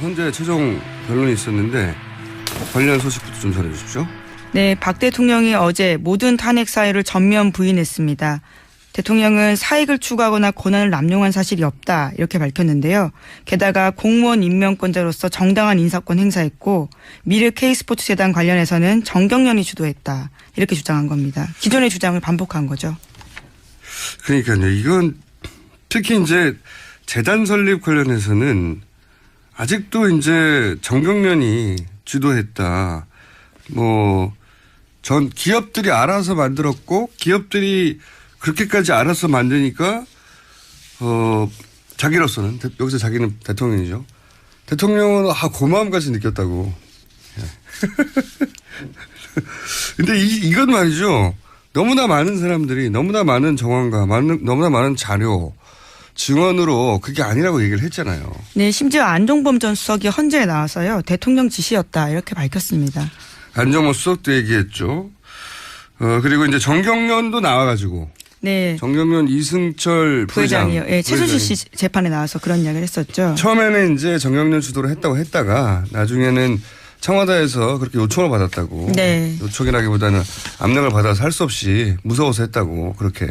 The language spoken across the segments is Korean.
헌재 최종 변론이 있었는데 관련 소식부터 좀 전해 주십시오. 네, 박 대통령이 어제 모든 탄핵 사유를 전면 부인했습니다. 대통령은 사익을 추구하거나 권한을 남용한 사실이 없다 이렇게 밝혔는데요. 게다가 공무원 임명권자로서 정당한 인사권 행사했고 미르 K스포츠재단 관련해서는 정경련이 주도했다 이렇게 주장한 겁니다. 기존의 주장을 반복한 거죠. 그러니까요. 이건 특히 이제 재단 설립 관련해서는 아직도 이제 정경련이 주도했다. 전 기업들이 알아서 만들었고 기업들이 그렇게까지 알아서 만드니까 자기로서는 여기서 자기는 대통령이죠. 대통령은 고마움까지 느꼈다고. 근데 이건 말이죠. 너무나 많은 사람들이 너무나 많은 정황과 너무나 많은 자료 증언으로 그게 아니라고 얘기를 했잖아요. 네, 심지어 안종범 전 수석이 헌재에 나와서요. 대통령 지시였다 이렇게 밝혔습니다. 안종범 수석도 얘기했죠. 그리고 이제 정경련도 나와가지고. 네. 정경련 이승철 부회장이요. 네, 최순실 씨 재판에 나와서 그런 이야기를 했었죠. 처음에는 이제 정경련 주도를 했다고 했다가 나중에는 청와대에서 그렇게 요청을 받았다고. 네. 요청이라기보다는 압력을 받아서 할 수 없이 무서워서 했다고 그렇게.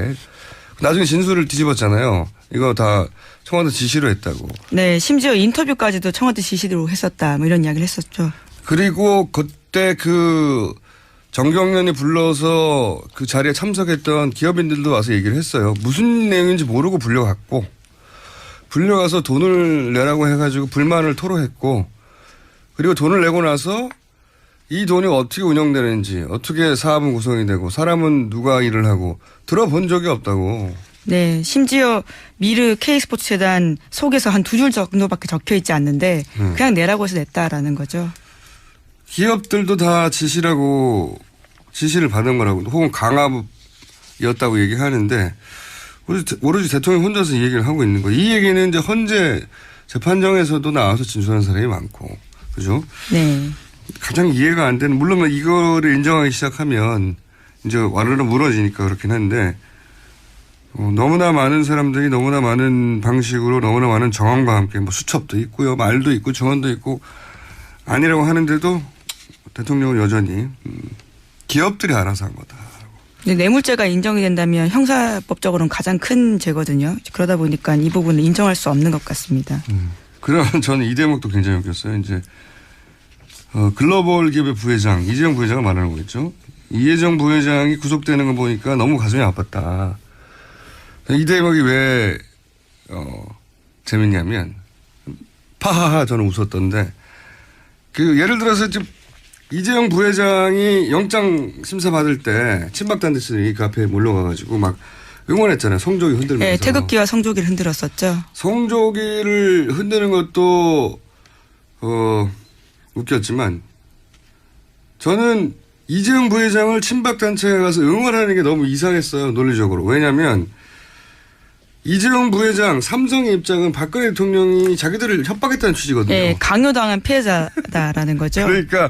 나중에 진술을 뒤집었잖아요. 이거 다 청와대 지시로 했다고. 네. 심지어 인터뷰까지도 청와대 지시로 했었다. 이런 이야기를 했었죠. 그리고 그때 정경련이 불러서 그 자리에 참석했던 기업인들도 와서 얘기를 했어요. 무슨 내용인지 모르고 불려가서 돈을 내라고 해가지고 불만을 토로했고 그리고 돈을 내고 나서 이 돈이 어떻게 운영되는지 어떻게 사업은 구성이 되고 사람은 누가 일을 하고 들어본 적이 없다고. 네. 심지어 미르 K스포츠재단 속에서 한 2줄 정도밖에 적혀 있지 않는데 그냥 내라고 해서 냈다라는 거죠. 기업들도 다 지시를 받은 거라고 혹은 강압이었다고 얘기하는데 오로지 대통령 혼자서 이 얘기를 하고 있는 거예요. 이 얘기는 이제 헌재 재판정에서도 나와서 진술하는 사람이 많고 그죠? 네. 가장 이해가 안 되는 물론 이거를 인정하기 시작하면 이제 와르르 무너지니까 그렇긴 한데 너무나 많은 사람들이 너무나 많은 방식으로 너무나 많은 정황과 함께 수첩도 있고요. 말도 있고 증언도 있고 아니라고 하는데도 대통령은 여전히 기업들이 알아서 한 거다. 네, 뇌물죄가 인정이 된다면 형사법적으로는 가장 큰 죄거든요. 그러다 보니까 이 부분을 인정할 수 없는 것 같습니다. 그러면 저는 이 대목도 굉장히 웃겼어요. 이제 글로벌 기업의 부회장 이재용 부회장을 말하는 거겠죠. 이재용 부회장이 구속되는 거 보니까 너무 가슴이 아팠다. 이 대목이 왜 재밌냐면 파하하 저는 웃었던데 예를 들어서 지금 이재용 부회장이 영장 심사 받을 때 친박단체들이 그 앞에 몰려가가지고 막 응원했잖아요. 성조기 흔들면서. 네, 태극기와 성조기를 흔들었었죠. 성조기를 흔드는 것도 웃겼지만 저는 이재용 부회장을 친박단체에 가서 응원하는 게 너무 이상했어요. 논리적으로. 왜냐하면 이재용 부회장 삼성의 입장은 박근혜 대통령이 자기들을 협박했다는 취지거든요. 네, 강요당한 피해자다라는 거죠. 그러니까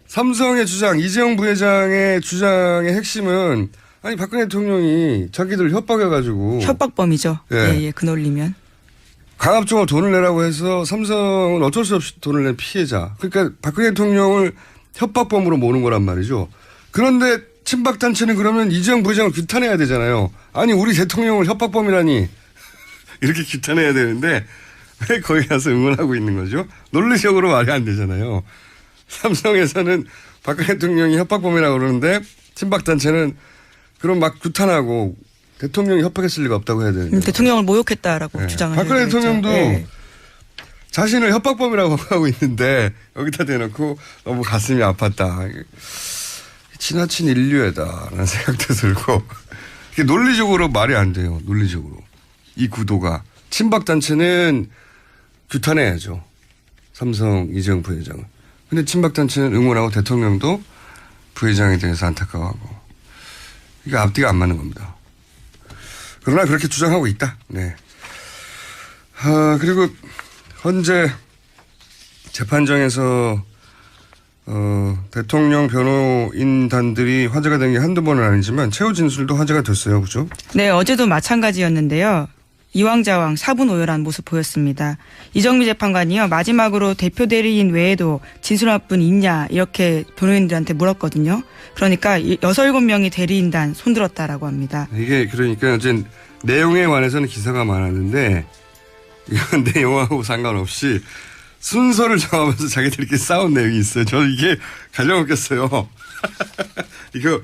삼성의 주장, 이재용 부회장의 주장의 핵심은 아니 박근혜 대통령이 자기들 협박해가지고 협박범이죠. 예. 예, 그 논리면. 강압적으로 돈을 내라고 해서 삼성은 어쩔 수 없이 돈을 낸 피해자. 그러니까 박근혜 대통령을 협박범으로 모는 거란 말이죠. 그런데 친박단체는 그러면 이재용 부회장을 규탄해야 되잖아요. 아니 우리 대통령을 협박범이라니 이렇게 규탄해야 되는데 왜 거기 가서 응원하고 있는 거죠? 논리적으로 말이 안 되잖아요. 삼성에서는 박근혜 대통령이 협박범이라고 그러는데 친박단체는 그럼 막 규탄하고 대통령이 협박했을 리가 없다고 해야 되는데. 대통령을 모욕했다라고 주장을 박근혜 대통령도 네. 자신을 협박범이라고 하고 있는데 여기다 대놓고 너무 가슴이 아팠다. 지나친 인류애다라는 생각도 들고 이게 논리적으로 말이 안 돼요. 논리적으로. 이 구도가. 친박단체는 규탄해야죠. 삼성 이재용 부회장은. 근데 친박단체는 응원하고 대통령도 부회장에 대해서 안타까워하고. 이게 앞뒤가 안 맞는 겁니다. 그러나 그렇게 주장하고 있다. 네. 그리고 현재 재판정에서 대통령 변호인단들이 화제가 된 게 한두 번은 아니지만 최후 진술도 화제가 됐어요. 그죠? 네, 어제도 마찬가지였는데요. 이왕좌왕 사분오열한 모습 보였습니다. 이정미 재판관이요. 마지막으로 대표 대리인 외에도 진술할 분 있냐 이렇게 변호인들한테 물었거든요. 그러니까 6, 7명이 대리인단 손들었다라고 합니다. 이게 그러니까 어쨌든 내용에 관해서는 기사가 많았는데 이건 내용하고 상관없이 순서를 정하면서 자기들끼리 싸운 내용이 있어요. 저 이게 가장 웃겼어요. 이거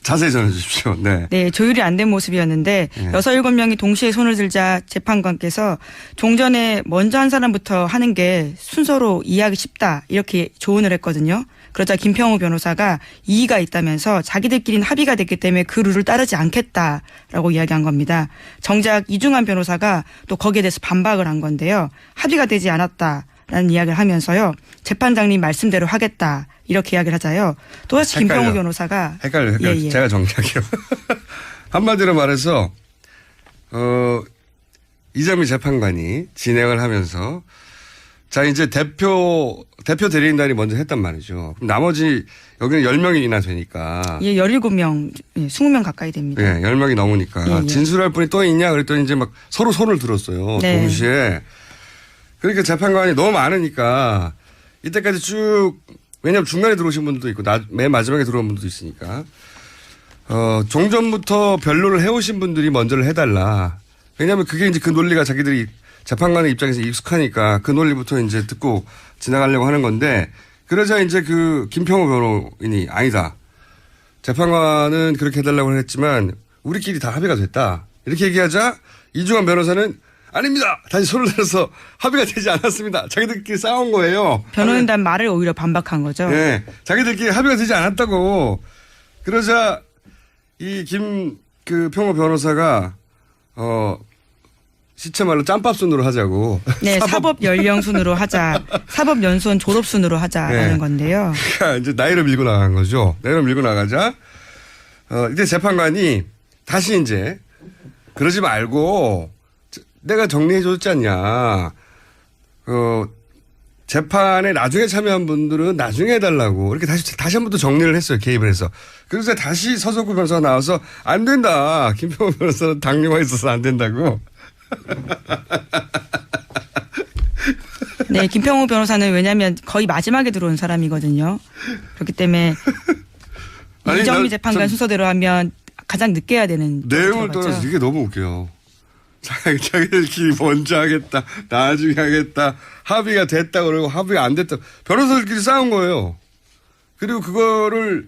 자세히 전해 주십시오. 네. 네, 조율이 안 된 모습이었는데 네. 6, 7명이 동시에 손을 들자 재판관께서 종전에 먼저 한 사람부터 하는 게 순서로 이해하기 쉽다 이렇게 조언을 했거든요. 그러자 김평우 변호사가 이의가 있다면서 자기들끼리는 합의가 됐기 때문에 그 룰을 따르지 않겠다라고 이야기한 겁니다. 정작 이중환 변호사가 또 거기에 대해서 반박을 한 건데요. 합의가 되지 않았다라는 이야기를 하면서요. 재판장님 말씀대로 하겠다. 이렇게 이야기를 하자요. 또다시 김평우 변호사가. 헷갈려. 예. 제가 정리할게요. 한마디로 말해서 이정미 재판관이 진행을 하면서 자 이제 대표 대리인단이 먼저 했단 말이죠. 그럼 나머지 여기는 10명이나 되니까. 예, 17명, 20명 가까이 됩니다. 예, 10명이 넘으니까 예. 진술할 분이 또 있냐 그랬더니 이제 막 서로 손을 들었어요. 네. 동시에. 그러니까 재판관이 너무 많으니까 이때까지 쭉 왜냐하면 중간에 들어오신 분들도 있고 맨 마지막에 들어온 분들도 있으니까 종전부터 변론을 해오신 분들이 먼저를 해달라. 왜냐하면 그게 이제 그 논리가 자기들이 재판관의 입장에서 익숙하니까 그 논리부터 이제 듣고 지나가려고 하는 건데 그러자 이제 그 김평호 변호인이 아니다. 재판관은 그렇게 해달라고 했지만 우리끼리 다 합의가 됐다. 이렇게 얘기하자 이중환 변호사는 아닙니다. 다시 손을 들어서 합의가 되지 않았습니다. 자기들끼리 싸운 거예요. 변호인단 말을 오히려 반박한 거죠. 네. 자기들끼리 합의가 되지 않았다고. 그러자 이 평호 변호사가 시체 말로 짬밥 순으로 하자고. 네, 사법 연령 순으로 하자. 사법 연수원 졸업 순으로 하자라는 네. 건데요. 그러니까 이제 나이로 밀고 나간 거죠. 나이로 밀고 나가자. 이제 재판관이 다시 이제 그러지 말고 내가 정리해 줬지 않냐. 재판에 나중에 참여한 분들은 나중에 해달라고 이렇게 다시 한 번 더 정리를 했어요. 개입을 해서. 그래서 다시 서석구 변호사가 나와서 안 된다. 김평호 변호사는 당뇨가 있어서 안 된다고. 네, 김평호 변호사는 왜냐하면 거의 마지막에 들어온 사람이거든요. 그렇기 때문에 아니, 이정미 재판관 순서대로 하면 가장 늦게 해야 되는. 내용을 떠나서 이게 너무 웃겨요. 자기들끼리 먼저 하겠다. 나중에 하겠다. 합의가 됐다 그러고 합의가 안 됐다. 변호사들끼리 싸운 거예요. 그리고 그거를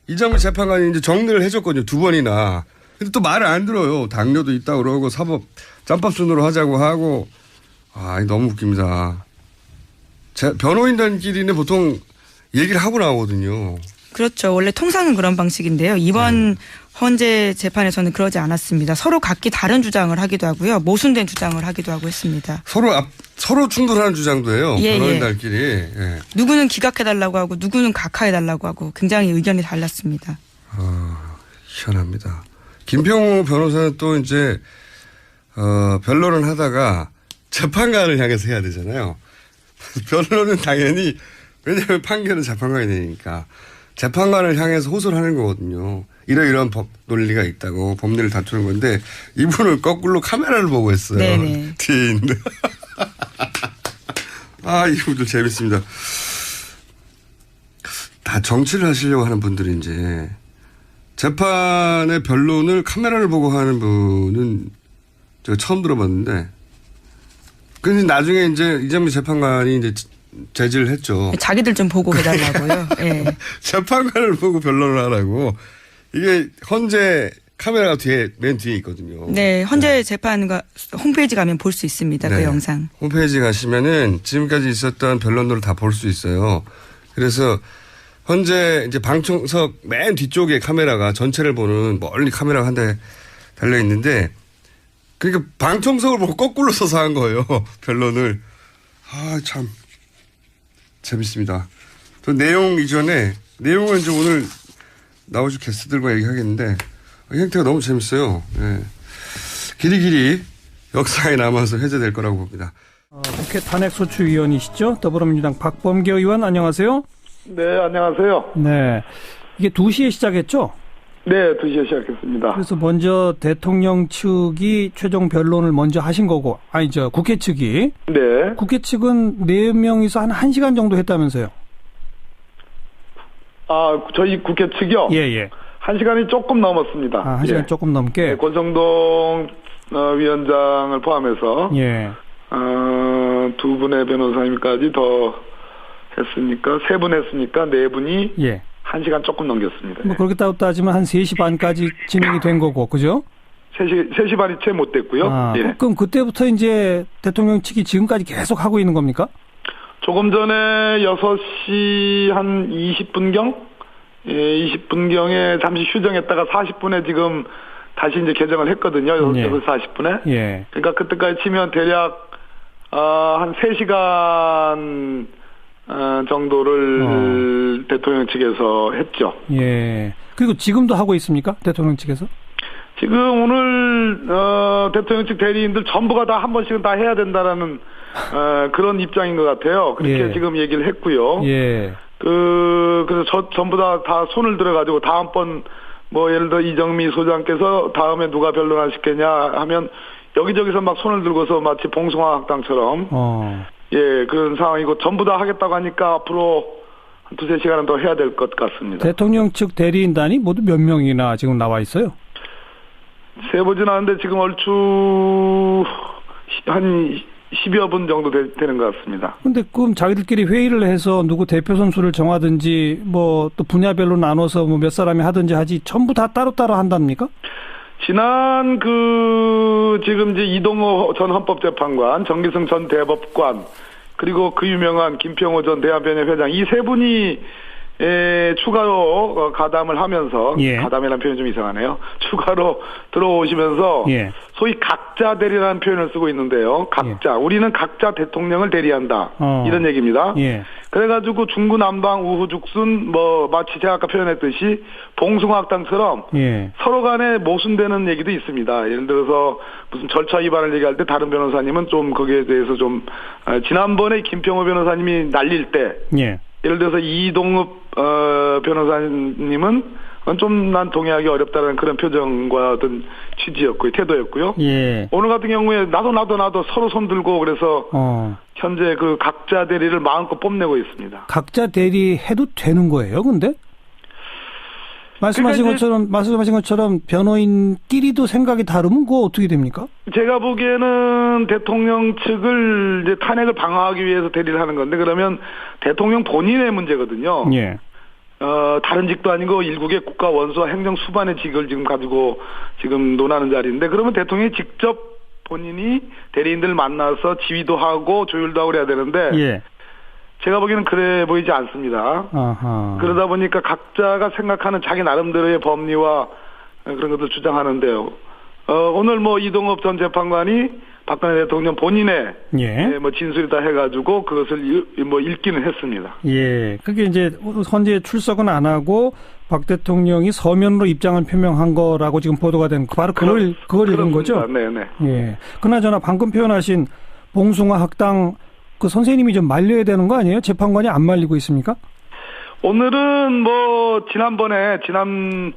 이정미 재판관이 이제 정리를 해줬거든요. 2번이나. 근데 또 말을 안 들어요. 당뇨도 있다 그러고 사법 짬밥 순으로 하자고 하고. 아, 너무 웃깁니다. 변호인단끼리는 보통 얘기를 하고 나오거든요. 그렇죠. 원래 통상은 그런 방식인데요. 이번 헌재 재판에서는 그러지 않았습니다. 서로 각기 다른 주장을 하기도 하고요. 모순된 주장을 하기도 하고 했습니다. 서로 충돌하는 주장도 해요. 예, 변호인단끼리. 예. 누구는 기각해달라고 하고 누구는 각하해달라고 하고 굉장히 의견이 달랐습니다. 희한합니다. 김평우 변호사는 또 이제 변론을 하다가 재판관을 향해서 해야 되잖아요. 변론은 당연히 왜냐하면 판결은 재판관이 되니까 재판관을 향해서 호소를 하는 거거든요. 이러이러한 법 논리가 있다고 법리를 다투는 건데 이분은 거꾸로 카메라를 보고 했어요. 네네. 뒤에 있는. 이분들 재밌습니다. 다 정치를 하시려고 하는 분들이 이제 재판의 변론을 카메라를 보고 하는 분은 제가 처음 들어봤는데 근데 나중에 이제 이정미 재판관이 이제 제지를 했죠. 자기들 좀 보고 해달라고요. 예. 재판관을 보고 변론을 하라고. 이게 헌재 카메라가 맨 뒤에 있거든요. 네, 헌재 재판과 홈페이지 가면 볼 수 있습니다. 네. 그 영상. 홈페이지 가시면은 지금까지 있었던 변론들을 다 볼 수 있어요. 그래서 헌재 이제 방청석 맨 뒤쪽에 카메라가 전체를 보는 멀리 카메라가 한 대 달려 있는데 그러니까 방청석을 보고 거꾸로 서서 한 거예요. 변론을. 참 재밌습니다. 또 내용 이전에 내용은 이제 오늘 나오실 게스트들과 얘기하겠는데 형태가 너무 재밌어요. 네. 길이길이 역사에 남아서 해제될 거라고 봅니다. 국회 탄핵소추위원이시죠? 더불어민주당 박범계 의원 안녕하세요. 네, 안녕하세요. 네, 이게 2시에 시작했죠? 네, 2시에 시작했습니다. 그래서 먼저 대통령 측이 최종 변론을 먼저 하신 거고, 국회 측이. 네. 국회 측은 4명이서 한 1시간 정도 했다면서요? 저희 국회 측이요? 예. 1시간이 조금 넘었습니다. 1시간 조금 넘게? 네, 권성동 위원장을 포함해서. 예. 두 분의 변호사님까지 더 했으니까, 3분 했으니까 4분이. 예. 1시간 조금 넘겼습니다. 뭐 그렇게 따지면 한 3시 반까지 진행이 된 거고, 그죠? 3시 반이 채 못 됐고요. 예. 그럼 그때부터 이제 대통령 측이 지금까지 계속 하고 있는 겁니까? 조금 전에 6시 한 20분경? 예, 20분경에 잠시 휴정했다가 40분에 지금 다시 이제 개정을 했거든요. 6시 40분에. 예. 그러니까 그때까지 치면 대략, 한 3시간, 정도를 대통령 측에서 했죠. 예. 그리고 지금도 하고 있습니까? 대통령 측에서? 지금 오늘, 대통령 측 대리인들 전부가 다 한 번씩은 다 해야 된다라는, 그런 입장인 것 같아요. 그렇게 지금 얘기를 했고요. 예. 그래서 전부 다 손을 들어가지고 다음번 뭐 예를 들어 이정미 소장께서 다음에 누가 변론하시겠냐 하면 여기저기서 막 손을 들고서 마치 봉숭아 학당처럼 예, 그런 상황이고 전부 다 하겠다고 하니까 앞으로 한 2-3시간은 더 해야 될 것 같습니다. 대통령 측 대리인단이 모두 몇 명이나 지금 나와 있어요? 세보진 않은데 지금 얼추 한 10여 분 정도 되는 것 같습니다. 근데 그럼 자기들끼리 회의를 해서 누구 대표 선수를 정하든지 뭐 또 분야별로 나눠서 뭐 몇 사람이 하든지 하지 전부 다 따로따로 한답니까? 지난 지금 이제 이동호 전 헌법재판관, 정기승 전 대법관, 그리고 그 유명한 김평호 전 대한변협 회장, 이 3분이 추가로 가담을 하면서, 가담이라는 표현이 좀 이상하네요. 추가로 들어오시면서, 소위 각자 대리라는 표현을 쓰고 있는데요. 각자. 우리는 각자 대통령을 대리한다. 이런 얘기입니다. 그래가지고 중구난방 우후죽순, 마치 제가 아까 표현했듯이 봉숭아학당처럼 서로 간에 모순되는 얘기도 있습니다. 예를 들어서 무슨 절차 위반을 얘기할 때 다른 변호사님은 좀 거기에 대해서 좀, 지난번에 김평호 변호사님이 날릴 때, 예를 들어서 이동읍 변호사님은 좀 난 동의하기 어렵다는 그런 표정과 어떤 취지였고요, 태도였고요. 오늘 같은 경우에 나도 서로 손 들고 그래서 현재 그 각자 대리를 마음껏 뽐내고 있습니다. 각자 대리 해도 되는 거예요, 근데? 말씀하신 것처럼 변호인끼리도 생각이 다르면 그거 어떻게 됩니까? 제가 보기에는 대통령 측을 이제 탄핵을 방어하기 위해서 대리를 하는 건데 그러면 대통령 본인의 문제거든요. 다른 직도 아니고 일국의 국가 원수와 행정 수반의 직을 지금 가지고 지금 논하는 자리인데 그러면 대통령이 직접 본인이 대리인들 만나서 지휘도 하고 조율도 하고 그래야 되는데 제가 보기에는 그래 보이지 않습니다. 그러다 보니까 각자가 생각하는 자기 나름대로의 법리와 그런 것들 주장하는데요. 오늘 이동업 전 재판관이 박근혜 대통령 본인의 진술이다 해가지고 그것을 읽기는 했습니다. 그게 이제 현재 출석은 안 하고 박 대통령이 서면으로 입장을 표명한 거라고 지금 보도가 된 바로 그걸 읽은 거죠? 네네. 그나저나 방금 표현하신 봉숭아 학당 그 선생님이 좀 말려야 되는 거 아니에요? 재판관이 안 말리고 있습니까? 오늘은 지난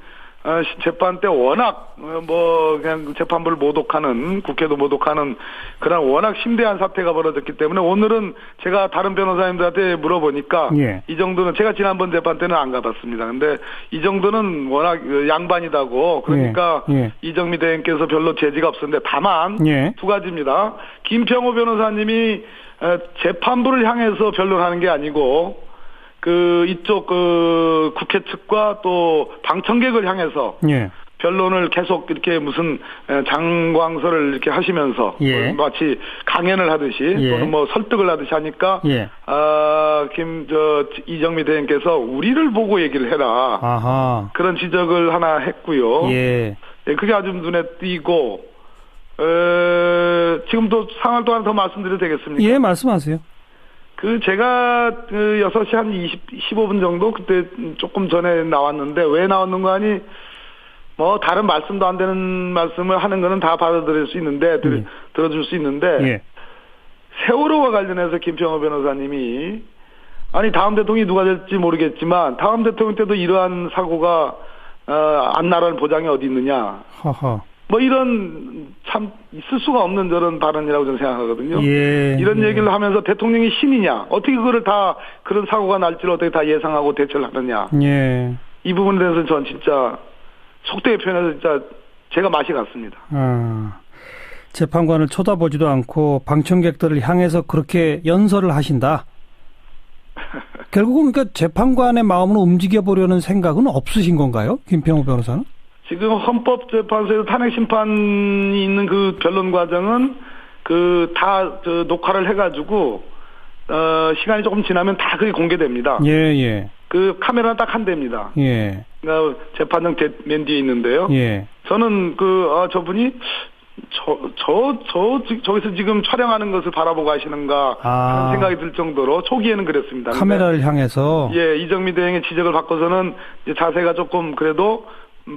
재판 때 워낙 그냥 재판부를 모독하는 국회도 모독하는 그런 워낙 심대한 사태가 벌어졌기 때문에 오늘은 제가 다른 변호사님들한테 물어보니까 이 정도는 제가 지난번 재판 때는 안 가봤습니다. 근데 이 정도는 워낙 양반이다고 그러니까 이정미 대행께서 별로 제지가 없었는데 다만 두 가지입니다. 김평호 변호사님이 재판부를 향해서 변론하는 게 아니고 이쪽 국회 측과 또 방청객을 향해서 변론을 계속 이렇게 무슨 장광설을 이렇게 하시면서 마치 강연을 하듯이 또는 설득을 하듯이 하니까 이정미 대행께서 우리를 보고 얘기를 해라 그런 지적을 하나 했고요. 그게 아주 눈에 띄고 지금도 상황을 또 하나 더 말씀드려도 되겠습니까? 말씀하세요. 제가 6시 한 15분 정도 그때 조금 전에 나왔는데 왜 나왔는가 하니 다른 말씀도 안 되는 말씀을 하는 거는 다 받아들일 수 있는데 들어줄 수 있는데 세월호와 관련해서 김평호 변호사님이 아니 다음 대통령이 누가 될지 모르겠지만 다음 대통령 때도 이러한 사고가 안 나라는 보장이 어디 있느냐. 허허. 뭐 이런 참 있을 수가 없는 저런 발언이라고 저는 생각하거든요. 예. 이런 얘기를 하면서 대통령이 신이냐. 어떻게 그거를 다 그런 사고가 날지를 어떻게 다 예상하고 대처를 하느냐. 예. 이 부분에 대해서 전 진짜 속되게 표현해서 진짜 제가 맛이 갔습니다. 재판관을 쳐다보지도 않고 방청객들을 향해서 그렇게 연설을 하신다. 결국은 그러니까 재판관의 마음으로 움직여보려는 생각은 없으신 건가요? 김평우 변호사는? 지금 헌법재판소에서 탄핵심판이 있는 그 변론 과정은 다 녹화를 해가지고 시간이 조금 지나면 다 그게 공개됩니다. 예. 그 카메라는 딱 한 대입니다. 예. 그러니까 재판장 맨 뒤에 있는데요. 예. 저는 저분이 저기서 지금 촬영하는 것을 바라보고 하시는가 하는 생각이 들 정도로 초기에는 그랬습니다. 카메라를 향해서. 예, 이정미 대행의 지적을 받고서는 이제 자세가 조금 그래도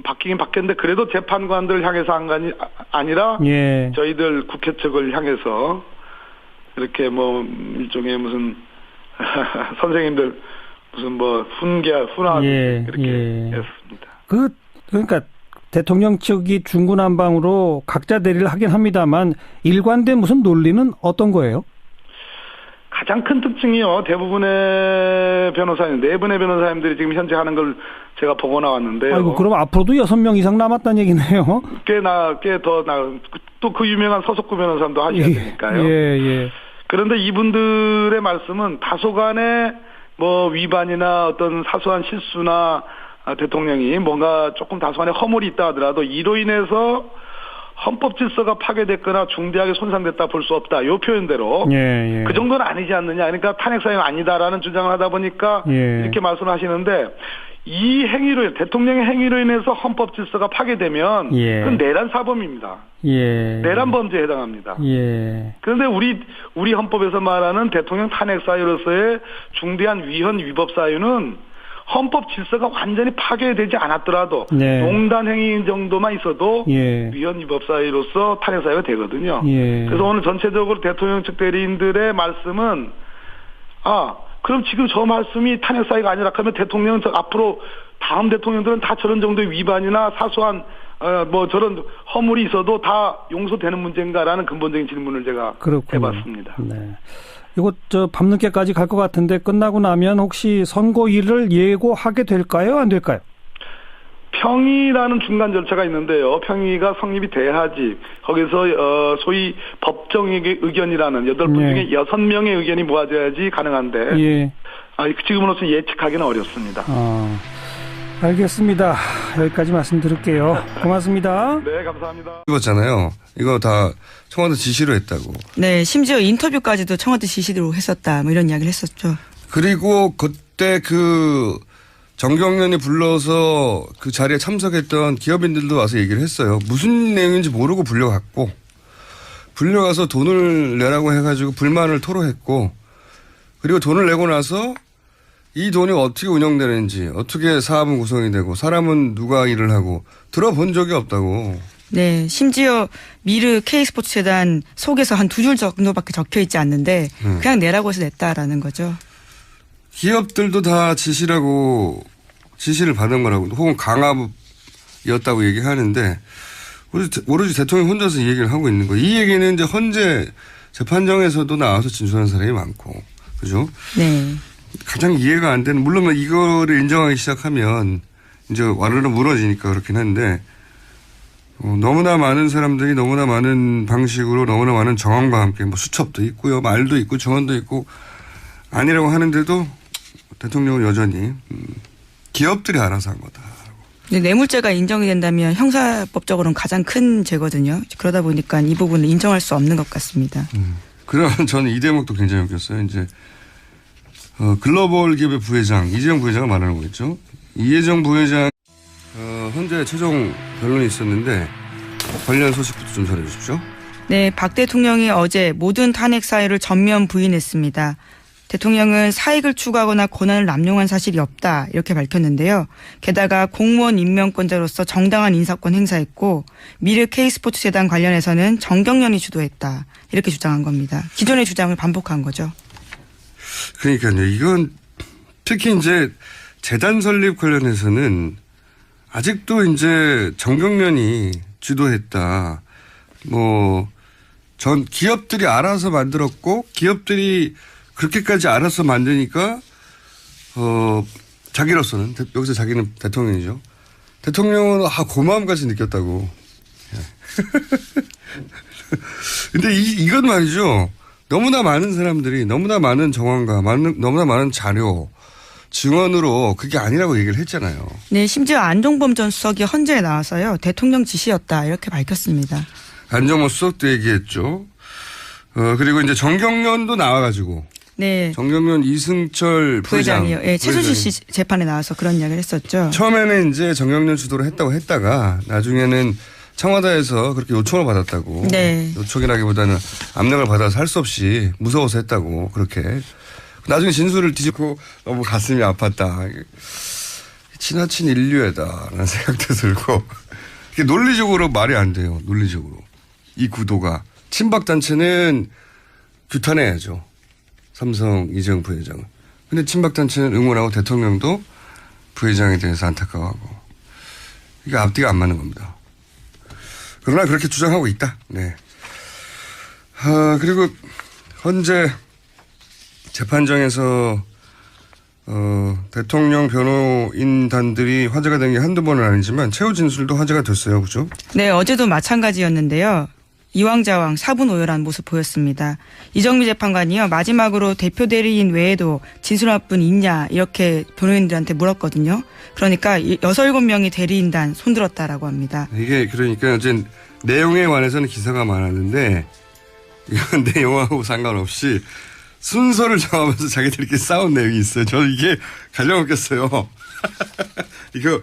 바뀌긴 바뀌었는데 그래도 재판관들을 향해서 한 게 아니라 예. 저희들 국회 측을 향해서 이렇게 뭐 일종의 무슨 선생님들 무슨 뭐 훈화 이렇게 했습니다. 그러니까 대통령 측이 중구난방으로 각자 대리를 하긴 합니다만 일관된 무슨 논리는 어떤 거예요? 가장 큰 특징이요. 대부분의 변호사님, 4분의 변호사님들이 지금 현재 하는 걸 제가 보고 나왔는데요. 아이고, 그럼 앞으로도 6명 이상 남았다는 얘기네요. 또 그 유명한 서석구 변호사님도 하셔야 되니까요. 예. 그런데 이분들의 말씀은 다소간의 뭐 위반이나 어떤 사소한 실수나 대통령이 뭔가 조금 다소간의 허물이 있다 하더라도 이로 인해서 헌법 질서가 파괴됐거나 중대하게 손상됐다 볼 수 없다. 요 표현대로. 예. 그 정도는 아니지 않느냐. 그러니까 탄핵 사유는 아니다라는 주장을 하다 보니까 이렇게 말씀하시는데 이 행위로 대통령의 행위로 인해서 헌법 질서가 파괴되면 그건 내란 사범입니다. 내란 범죄에 해당합니다. 그런데 우리 헌법에서 말하는 대통령 탄핵 사유로서의 중대한 위헌 위법 사유는 헌법 질서가 완전히 파괴되지 않았더라도 농단 행위 정도만 있어도 위헌 위법 사유로서 탄핵 사유가 되거든요. 그래서 오늘 전체적으로 대통령 측 대리인들의 말씀은 그럼 지금 저 말씀이 탄핵 사유가 아니라 그러면 대통령은 앞으로 다음 대통령들은 다 저런 정도의 위반이나 사소한 뭐 저런 허물이 있어도 다 용서되는 문제인가라는 근본적인 질문을 제가 해봤습니다. 네. 이거 밤늦게까지 갈 것 같은데 끝나고 나면 혹시 선고일을 예고하게 될까요? 안 될까요? 평의라는 중간 절차가 있는데요. 평의가 성립이 돼야지 거기서 소위 법정의 의견이라는 8분 중에 6명의 의견이 모아져야지 가능한데 지금으로서 예측하기는 어렵습니다. 알겠습니다. 여기까지 말씀드릴게요. 고맙습니다. 네, 감사합니다. 이거잖아요. 이거 다 청와대 지시로 했다고. 네, 심지어 인터뷰까지도 청와대 지시로 했었다. 뭐 이런 이야기를 했었죠. 그리고 그때 정경련이 불러서 그 자리에 참석했던 기업인들도 와서 얘기를 했어요. 무슨 내용인지 모르고 불려가서 돈을 내라고 해가지고 불만을 토로했고, 그리고 돈을 내고 나서 이 돈이 어떻게 운영되는지, 어떻게 사업은 구성이 되고, 사람은 누가 일을 하고 들어본 적이 없다고. 네, 심지어 미르 K스포츠 재단 속에서 한 2줄 정도밖에 적혀 있지 않는데 그냥 내라고 해서 냈다라는 거죠. 기업들도 다 지시를 받은 거라고, 혹은 강압이었다고 얘기하는데 오로지 대통령 혼자서 이 얘기를 하고 있는 거예요. 이 얘기는 이제 헌재 재판정에서도 나와서 진술하는 사람이 많고, 그죠? 네. 가장 이해가 안 되는, 물론 이거를 인정하기 시작하면 이제 와르르 무너지니까 그렇긴 한데, 너무나 많은 사람들이 너무나 많은 방식으로 너무나 많은 정황과 함께 뭐 수첩도 있고요, 말도 있고 정언도 있고 아니라고 하는데도 대통령은 여전히 기업들이 알아서 한 거다. 네, 뇌물죄가 인정이 된다면 형사법적으로는 가장 큰 죄거든요. 그러다 보니까 이 부분을 인정할 수 없는 것 같습니다. 그러면 저는 이 대목도 굉장히 웃겼어요. 이제 글로벌 기업의 부회장 이재용 부회장을 말하는 거겠죠. 이재용 부회장 현재 최종 변론이 있었는데 관련 소식부터 좀 전해 주십시오. 네, 박 대통령이 어제 모든 탄핵 사유를 전면 부인했습니다. 대통령은 사익을 추구하거나 권한을 남용한 사실이 없다 이렇게 밝혔는데요. 게다가 공무원 임명권자로서 정당한 인사권 행사했고 미르 K스포츠 재단 관련해서는 정경련이 주도했다 이렇게 주장한 겁니다. 기존의 주장을 반복한 거죠. 그러니까요. 이건 특히 이제 재단 설립 관련해서는 아직도 이제 정경련이 주도했다. 전 기업들이 알아서 만들었고 기업들이 그렇게까지 알아서 만드니까 자기로서는 여기서 자기는 대통령이죠. 대통령은 고마움까지 느꼈다고. 근데 이건 말이죠. 너무나 많은 사람들이 너무나 많은 정황과 너무나 많은 자료 증언으로 그게 아니라고 얘기를 했잖아요. 네, 심지어 안종범 전 수석이 헌재에 나와서요. 대통령 지시였다 이렇게 밝혔습니다. 안종범 수석도 얘기했죠. 그리고 이제 정경련도 나와가지고. 네. 정경련 이승철 부회장이요. 예, 최순실 씨 재판에 나와서 그런 이야기를 했었죠. 처음에는 이제 정경련 주도로 했다고 했다가 나중에는 청와대에서 그렇게 요청을 받았다고. 네. 요청이라기보다는 압력을 받아서 할 수 없이 무서워서 했다고 그렇게. 나중에 진술을 뒤집고 너무 가슴이 아팠다. 지나친 인류애다라는 생각도 들고. 이게 논리적으로 말이 안 돼요. 논리적으로. 이 구도가. 친박단체는 규탄해야죠. 삼성 이재용 부회장은. 근데 친박단체는 응원하고 대통령도 부회장에 대해서 안타까워하고. 이게 앞뒤가 안 맞는 겁니다. 그러나 그렇게 주장하고 있다. 네. 그리고 현재 재판장에서 대통령 변호인단들이 화제가 된 게 한두 번은 아니지만 최후 진술도 화제가 됐어요. 그죠? 네, 어제도 마찬가지였는데요. 이왕좌왕 사분오열한 모습 보였습니다. 이정미 재판관이요. 마지막으로 대표 대리인 외에도 진술할 분 있냐 이렇게 변호인들한테 물었거든요. 그러니까 6, 7명이 대리인단 손들었다라고 합니다. 이게 그러니까 어제 내용에 관해서는 기사가 많았는데 이건 내용하고 상관없이 순서를 정하면서 자기들끼리 싸운 내용이 있어요. 저는 이게 가장 웃겼어요. 이거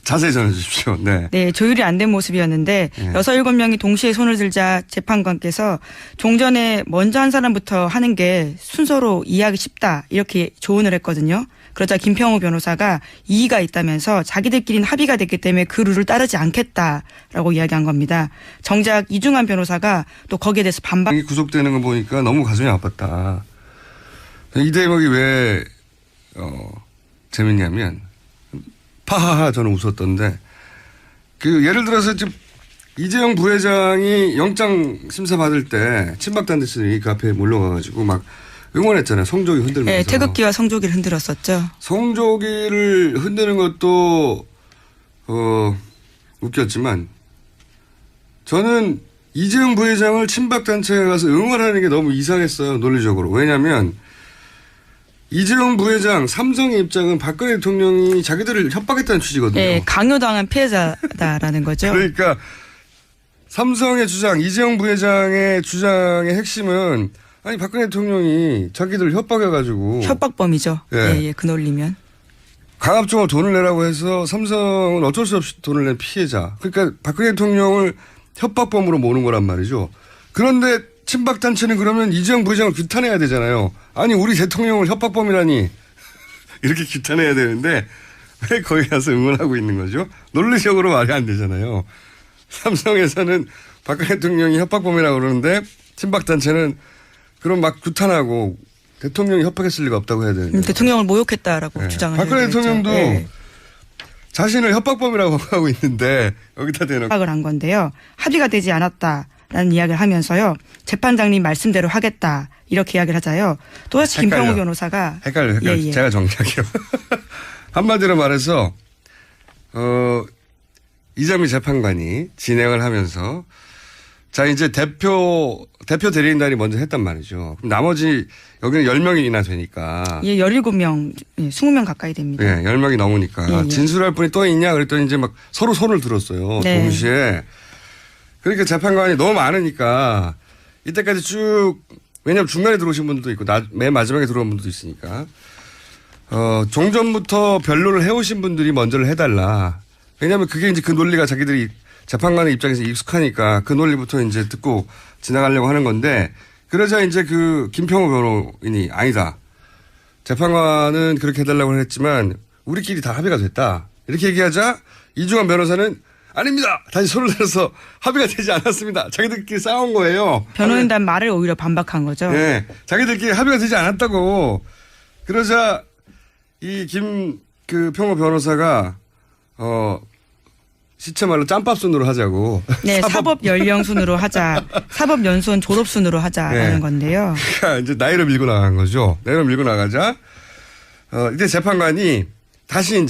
자세히 전해주십시오. 네. 네, 조율이 안 된 모습이었는데 6, 7명이 동시에 손을 들자 재판관께서 종전에 먼저 한 사람부터 하는 게 순서로 이해하기 쉽다 이렇게 조언을 했거든요. 그러자 김평우 변호사가 이의가 있다면서 자기들끼리는 합의가 됐기 때문에 그 룰을 따르지 않겠다라고 이야기한 겁니다. 정작 이중환 변호사가 또 거기에 대해서 반박. 구속되는 거 보니까 너무 가슴이 아팠다. 이 대목이 왜 재밌냐면 파하하 저는 웃었던데 예를 들어서 지금 이재용 부회장이 영장 심사 받을 때 친박단체들이 그 앞에 몰려가가지고 막 응원했잖아요. 성조기 흔들면서. 네, 태극기와 성조기를 흔들었었죠. 성조기를 흔드는 것도 웃겼지만 저는 이재용 부회장을 친박단체에 가서 응원하는 게 너무 이상했어요. 논리적으로. 왜냐하면 이재용 부회장 삼성의 입장은 박근혜 대통령이 자기들을 협박했다는 취지거든요. 네, 강요당한 피해자다라는 거죠. 그러니까 삼성의 주장, 이재용 부회장의 주장의 핵심은 아니 박근혜 대통령이 자기들 협박해가지고 협박범이죠. 예. 예, 그 논리면. 강압적으로 돈을 내라고 해서 삼성은 어쩔 수 없이 돈을 낸 피해자. 그러니까 박근혜 대통령을 협박범으로 모는 거란 말이죠. 그런데 친박단체는 그러면 이재용 부회장을 규탄해야 되잖아요. 아니 우리 대통령을 협박범이라니 이렇게 규탄해야 되는데 왜 거기 가서 응원하고 있는 거죠? 논리적으로 말이 안 되잖아요. 삼성에서는 박근혜 대통령이 협박범이라고 그러는데 친박단체는 그럼 막 규탄하고 대통령이 협박했을 리가 없다고 해야 되는데. 대통령을 모욕했다라고 주장을 해요. 박근혜 대통령도 자신을 협박범이라고 하고 있는데 여기다 대놓고. 협박을 한 건데요. 합의가 되지 않았다라는 이야기를 하면서요. 재판장님 말씀대로 하겠다 이렇게 이야기를 하자요. 또다시 김평우 변호사가. 헷갈려. 예. 제가 정리할게요. 한마디로 말해서 이정미 재판관이 진행을 하면서 자 이제 대표 대리인단이 먼저 했단 말이죠. 그럼 나머지 여기는 10명이나 되니까. 예, 17명, 20명 가까이 됩니다. 예, 10명이 넘으니까 예. 진술할 분이 또 있냐 그랬더니 이제 막 서로 손을 들었어요. 네. 동시에. 그러니까 재판관이 너무 많으니까 이때까지 쭉 왜냐하면 중간에 들어오신 분들도 있고 맨 마지막에 들어온 분들도 있으니까 종전부터 변론을 해오신 분들이 먼저를 해달라. 왜냐하면 그게 이제 그 논리가 자기들이 재판관의 입장에서 익숙하니까 그 논리부터 이제 듣고 지나가려고 하는 건데 그러자 이제 그 김평우 변호인이 아니다. 재판관은 그렇게 해달라고 했지만 우리끼리 다 합의가 됐다. 이렇게 얘기하자 이중환 변호사는 아닙니다. 다시 손을 들어서 합의가 되지 않았습니다. 자기들끼리 싸운 거예요. 변호인단 말을 오히려 반박한 거죠. 네. 자기들끼리 합의가 되지 않았다고. 그러자 이 평호 변호사가 시체말로 짬밥 순으로 하자고. 네, 사법 연령 순으로 하자. 사법 연수원 졸업 순으로 하자라는 네. 건데요. 그러니까 이제 나이로 밀고 나간 거죠. 나이로 밀고 나가자. 이때 재판관이 다시 이제